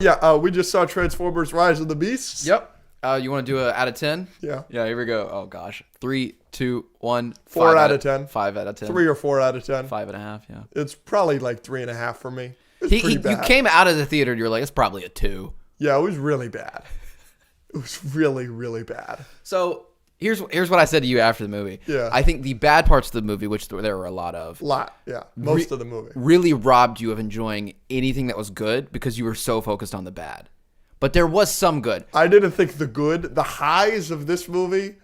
Yeah, we just saw Transformers: Rise of the Beasts. Yep. You want to do a out of 10? Yeah. Yeah, here we go. Oh, gosh. 3, 2, 1. 4 out of 10. 5 out of 10. 3 or 4 out of 10. 5.5, yeah. It's probably like 3.5 for me. It's pretty You bad. came out of the theater and you were like, it's probably a 2. Yeah, it was really bad. It was really, really bad. So here's what I said to you after the movie. Yeah. I think the bad parts of the movie, which there were a lot of, Yeah. Most of the movie. really robbed you of enjoying anything that was good because you were so focused on the bad. But there was some good. I didn't think the highs of this movie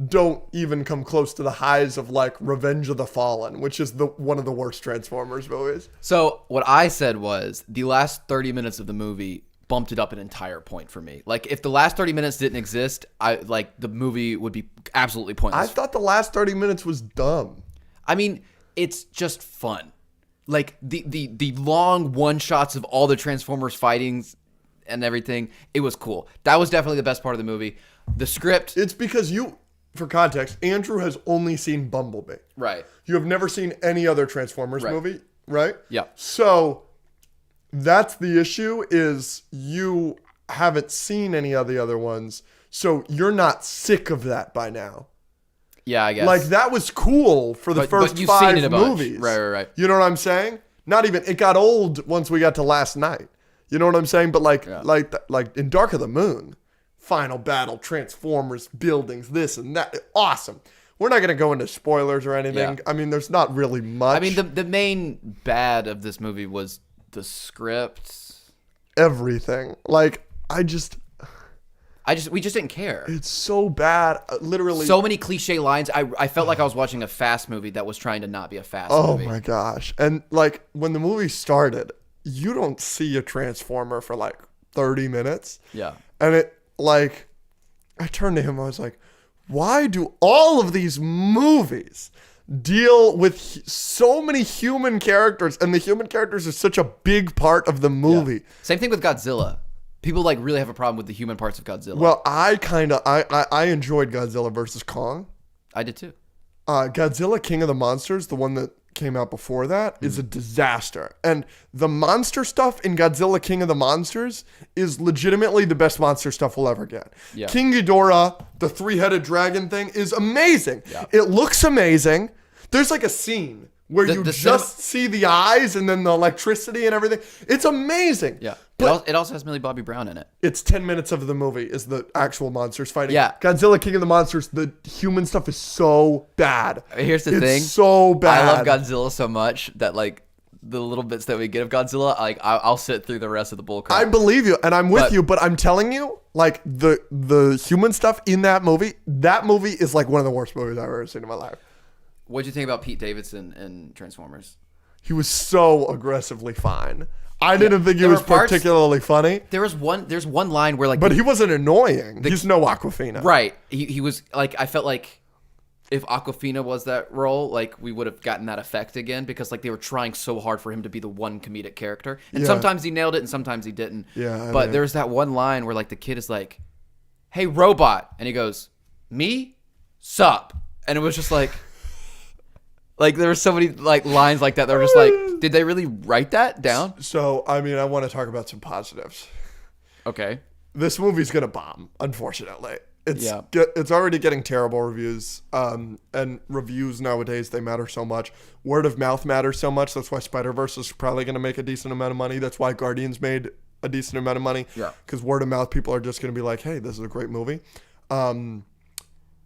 don't even come close to the highs of like Revenge of the Fallen, which is one of the worst Transformers movies. So what I said was the last 30 minutes of the movie bumped it up an entire point for me. Like if the last 30 minutes didn't exist, the movie would be absolutely I pointless. thought the last 30 minutes was dumb. I mean, it's just fun. Like the long one shots of all the Transformers fightings and everything, it was cool. That was definitely the best part of the movie. The script, It's because for context, Andrew has only seen Bumblebee. right? You have never seen any other Transformers Right. movie, right? Yeah. So that's the issue, is you haven't seen any of the other ones, so you're not sick of that by now. Yeah, I guess. Like, that was cool for the But first you've 5 seen it a bunch. movies. Right. You know what I'm saying? Not even, it got old once we got to Last Night. You know what I'm saying? But like in Dark of the Moon, final battle, Transformers, buildings, this and that. Awesome. We're not going to go into spoilers or anything. Yeah. I mean, there's not really much. I mean, the main bad of this movie was the script. Everything. Like, we just didn't care. it's so bad. Literally. So many cliche lines. I felt like I was watching a fast movie that was trying to not be a fast Oh movie. my gosh. And like, when the movie started, you don't see a Transformer for like 30 minutes. Yeah. And it, like, I turned to him, I was like, why do all of these movies deal with so many human characters, and the human characters are such a big part of the movie? Yeah. Same thing with Godzilla. People like really have a problem with the human parts of Godzilla. Well, I enjoyed Godzilla versus Kong. I did too. Godzilla King of the Monsters, the one that came out before that, is a disaster. And the monster stuff in Godzilla King of the Monsters is legitimately the best monster stuff we'll ever get. Yeah. King Ghidorah, the 3-headed dragon thing, is amazing. Yeah. It looks amazing. There's like a scene where you just see the eyes and then the electricity and everything. It's amazing. Yeah. But It also has Millie Bobby Brown in it. it's 10 minutes of the movie is the actual monsters fighting. Yeah. Godzilla King of the Monsters, the human stuff is so bad. Here's the thing. It's so bad. I love Godzilla so much that like the little bits that we get of Godzilla, like I'll sit through the rest of the bull crap. I believe you, and I'm with you, but I'm telling you, like, the human stuff in that movie is like one of the worst movies I've ever seen in my life. What'd you think about Pete Davidson in Transformers? He was so aggressively fine. I didn't think he There was were parts- particularly funny, There's one line where like but he wasn't annoying. He's no Aquafina. right. He was like, I felt like if Aquafina was that role, like we would have gotten that effect again, because like they were trying so hard for him to be the one comedic character. And Yeah. sometimes he nailed it and sometimes he didn't. Yeah, But know. there's that one line where like the kid is like, "Hey robot." And he goes, "Me? Sup?" And it was just like there were so many like lines like that that were just like, did they really write that down? So, I mean, I want to talk about some positives. Okay. This movie's gonna bomb, unfortunately. It's Yeah. it's already getting terrible reviews. And reviews nowadays, they matter so much. Word of mouth matters so much. That's why Spider-Verse is probably gonna make a decent amount of money. That's why Guardians made a decent amount of money. Yeah. Because word of mouth, people are just gonna be like, hey, this is a great movie.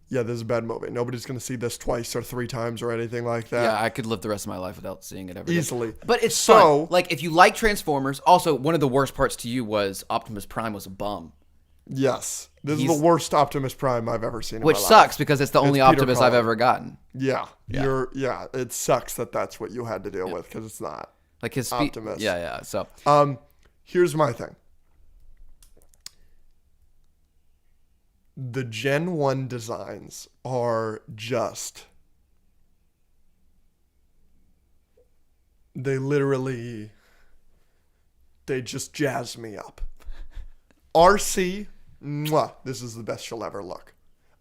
Yeah, this is a bad movie. Nobody's gonna see this twice or 3 times or anything like that. Yeah, I could live the rest of my life without seeing it ever again. Easily. But it's So- fun. Like if you like Transformers, also one of the worst parts to you was Optimus Prime was a bum, Yes. This is He's- the worst Optimus Prime I've ever seen in which my life. sucks because it's the only Peter Optimus I've Cullen. ever gotten. Yeah. It sucks that that's what you had to deal with, because it's not. Like his Optimus. Yeah. So Here's my thing. The Gen 1 designs are just... They just jazz me up. RC, mwah, this is the best she'll ever look.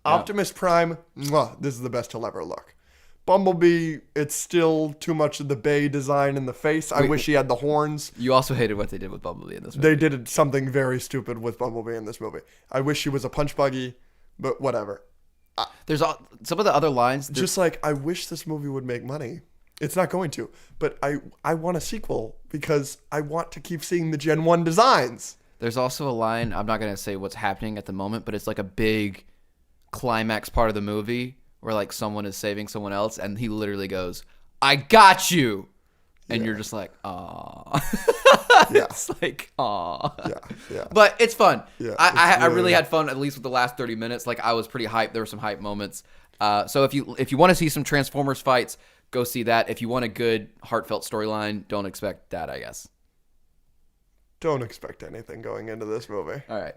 Optimus Prime, mwah, this is the best he'll ever look. Bumblebee, it's still too much of the Bay design in the face. I wish he had the horns. You also hated what they did with Bumblebee in this movie. They did something very stupid with Bumblebee in this movie. I wish he was a punch buggy, but whatever. There's some of the other lines. Just like, I wish this movie would make money. It's not going to, but I want a sequel because I want to keep seeing the Gen 1 designs. There's also a line, I'm not going to say what's happening at the moment, but it's like a big climax part of the movie where like someone is saving someone else and he literally goes, "I got you." And you're just like, "Aw." Yeah. It's like, "Aw." Yeah. But it's fun. Yeah, I really had fun, at least with the last 30 minutes. Like, I was pretty hyped. There were some hype moments. So if you want to see some Transformers fights, go see that. If you want a good, heartfelt storyline, don't expect that, I guess. Don't expect anything going into this movie. All right.